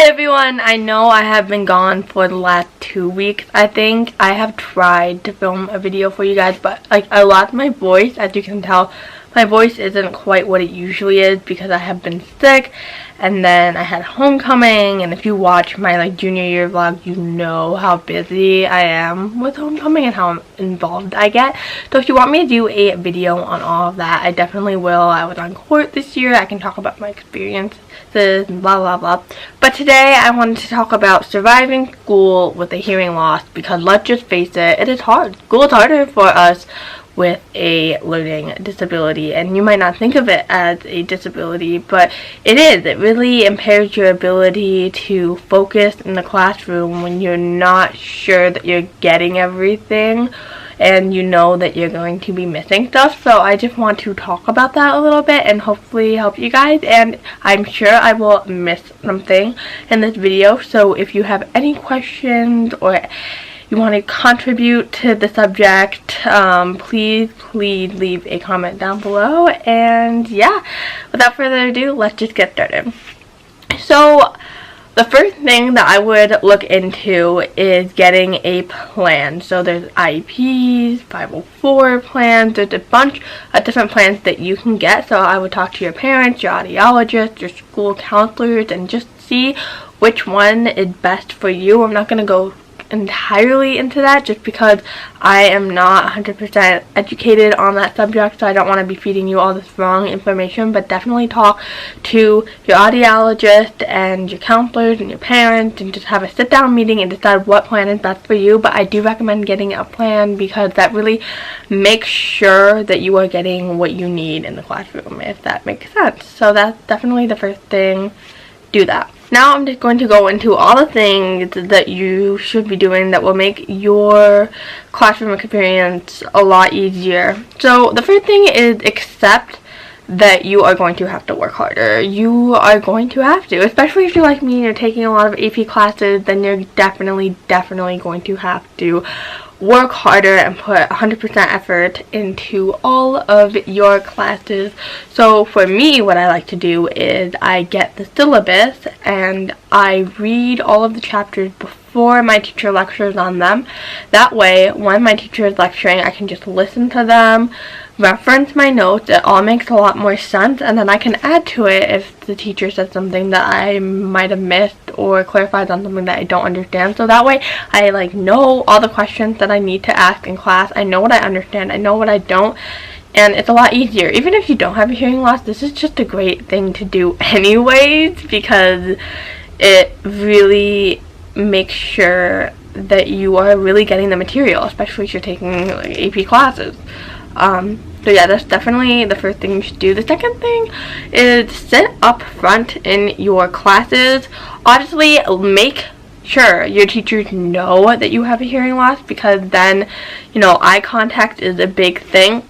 Hi everyone, I know I have been gone for the last 2 weeks. I think I have tried to film a video for you guys, but like I lost my voice. As you can tell, my voice isn't quite what it usually is because I have been sick, and then I had homecoming, and if you watch my junior year vlog, you know how busy I am with homecoming and how involved I get. So if you want me to do a video on all of that, I definitely will. I was on court this year. I can talk about my experiences and blah blah blah. But today I wanted to talk about surviving school with a hearing loss, because let's just face it, it is hard. School is harder for us with a learning disability, and you might not think of it as a disability, but it is. It really impairs your ability to focus in the classroom when you're not sure that you're getting everything and you know that you're going to be missing stuff. So I just want to talk about that a little bit and hopefully help you guys, and I'm sure I will miss something in this video. So if you have any questions or you want to contribute to the subject, please leave a comment down below. And yeah, without further ado, let's just get started. So the first thing that I would look into is getting a plan. So there's IEPs, 504 plans, there's a bunch of different plans that you can get. So I would talk to your parents, your audiologists, your school counselors, and just see which one is best for you. I'm not going to go entirely into that just because I am not 100% educated on that subject, so I don't want to be feeding you all this wrong information. But definitely talk to your audiologist and your counselors and your parents and just have a sit down meeting and decide what plan is best for you. But I do recommend getting a plan because that really makes sure that you are getting what you need in the classroom, if that makes sense. So that's definitely the first thing. Do that. Now I'm just going to go into all the things that you should be doing that will make your classroom experience a lot easier. So the first thing is accept that you are going to have to work harder. You are going to have to, especially if you're like me and you're taking a lot of AP classes, then you're definitely going to have to work harder and put 100% effort into all of your classes. So for me, what I like to do is I get the syllabus and I read all of the chapters before my teacher lectures on them. That way, when my teacher is lecturing, I can just listen to them, reference my notes. It all makes a lot more sense, and then I can add to it if the teacher says something that I might have missed or clarifies on something that I don't understand. So that way I know all the questions that I need to ask in class. I know what I understand, I know what I don't, and it's a lot easier. Even if you don't have a hearing loss, this is just a great thing to do anyways, because it really makes sure that you are really getting the material, especially if you're taking AP classes. So yeah, that's definitely the first thing you should do. The second thing is sit up front in your classes. Obviously, make sure your teachers know that you have a hearing loss, because then, eye contact is a big thing.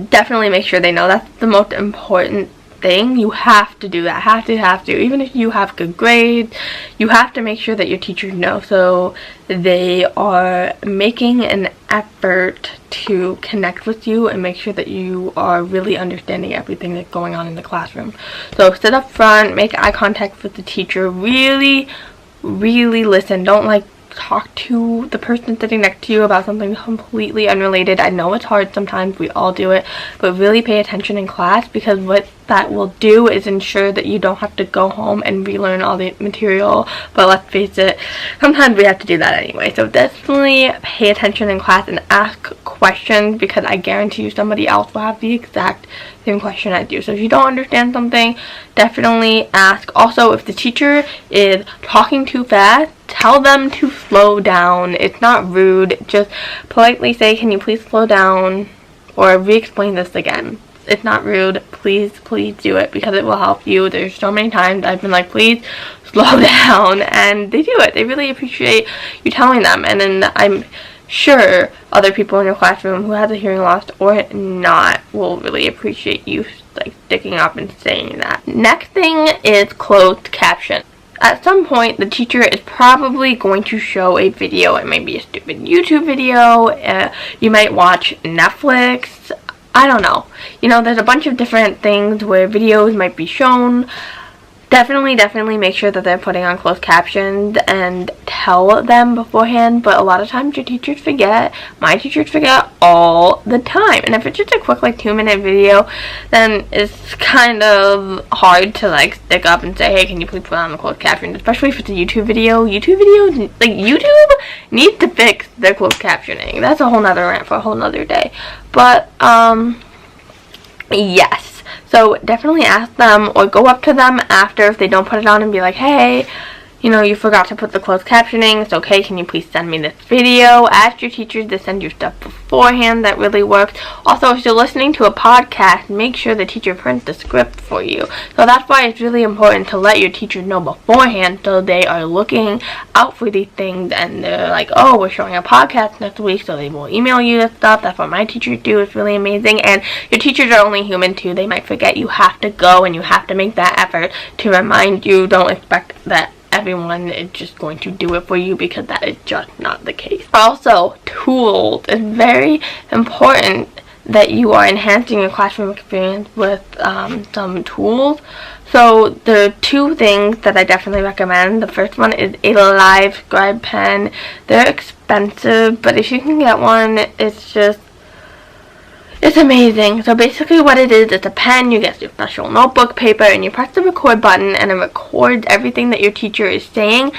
Definitely make sure they know. That's the most important thing. You have to do that. Have to. Even if you have good grades, you have to make sure that your teachers know, so they are making an effort to connect with you and make sure that you are really understanding everything that's going on in the classroom. So sit up front, make eye contact with the teacher, really listen. Don't talk to the person sitting next to you about something completely unrelated. I know it's hard sometimes, we all do it, but really pay attention in class, because what that will do is ensure that you don't have to go home and relearn all the material. But let's face it, sometimes we have to do that anyway. So definitely pay attention in class and ask questions, because I guarantee you somebody else will have the exact same question as you. So if you don't understand something, definitely ask. Also, if the teacher is talking too fast, tell them to slow down. It's not rude. Just politely say, can you please slow down, or re-explain this again. It's not rude. Please do it, because it will help you. There's so many times I've been like, please slow down, and they do it. They really appreciate you telling them. And then I'm sure other people in your classroom who has a hearing loss or not will really appreciate you sticking up and saying that. Next thing is closed caption. At some point, the teacher is probably going to show a video. It might be a stupid YouTube video. You might watch Netflix. I don't know. There's a bunch of different things where videos might be shown. definitely make sure that they're putting on closed captions and tell them beforehand. But a lot of times your teachers forget. My teachers forget all the time. And if it's just a quick like 2-minute video, then it's kind of hard to like stick up and say, hey, can you please put on the closed captions? Especially if it's a YouTube video. YouTube needs to fix their closed captioning. That's a whole nother rant for a whole nother day. But yes. So definitely ask them or go up to them after if they don't put it on and be like, hey, you know, you forgot to put the closed captioning. It's okay. Can you please send me this video? Ask your teachers to send you stuff beforehand. That really works. Also, if you're listening to a podcast, make sure the teacher prints the script for you. So that's why it's really important to let your teachers know beforehand so they are looking out for these things and they're like, oh, we're showing a podcast next week, so they will email you this stuff. That's what my teachers do. It's really amazing. And your teachers are only human too. They might forget. You have to go and you have to make that effort to remind you. Don't expect that everyone is just going to do it for you, because that is just not the case. Also, tools. It's very important that you are enhancing your classroom experience with some tools. So there are 2 things that I definitely recommend. The first one is a Live Scribe pen. They're expensive, but if you can get one, it's amazing. So basically what it is, it's a pen, you get your special notebook paper, and you press the record button and it records everything that your teacher is saying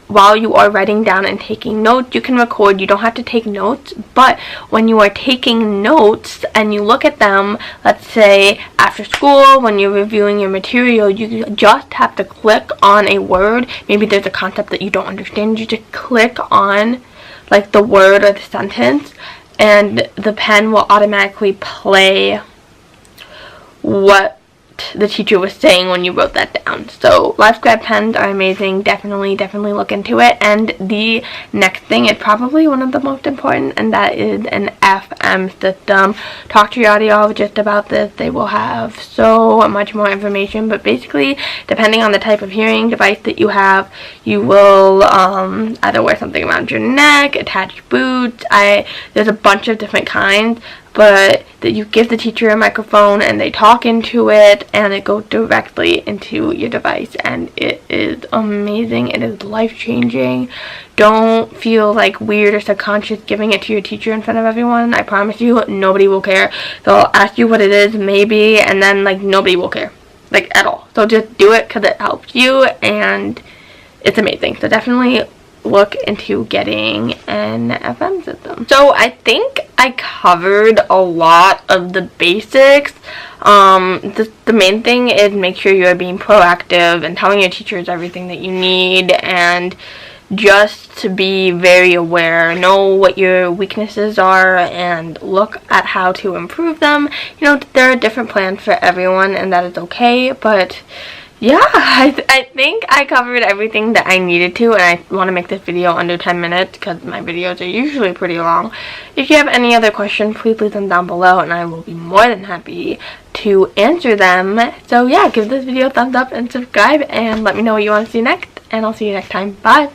while you are writing down and taking notes. You can record, you don't have to take notes, but when you are taking notes and you look at them, let's say after school when you're reviewing your material, you just have to click on a word. Maybe there's a concept that you don't understand, you just click on like the word or the sentence, and the pen will automatically play what the teacher was saying when you wrote that down. So Live Scribe pens are amazing. Definitely look into it. And the next thing is probably one of the most important, and that is an FM system. Talk to your audiologist about this. They will have so much more information, but basically depending on the type of hearing device that you have, you will either wear something around your neck, attach boots. There's a bunch of different kinds, but that you give the teacher a microphone and they talk into it and it goes directly into your device, and it is amazing. It is life-changing. Don't feel like weird or subconscious giving it to your teacher in front of everyone. I promise you, nobody will care. They'll ask you what it is, maybe, and then like nobody will care, like at all. So just do it because it helps you and it's amazing. So definitely look into getting an FM system. So I think I covered a lot of the basics. The main thing is make sure you are being proactive and telling your teachers everything that you need, and just to be very aware, know what your weaknesses are and look at how to improve them. You know, there are different plans for everyone and that is okay, but yeah, I think I covered everything that I needed to, and I want to make this video under 10 minutes because my videos are usually pretty long. If you have any other questions, please leave them down below and I will be more than happy to answer them. So yeah, give this video a thumbs up and subscribe and let me know what you want to see next, and I'll see you next time. Bye!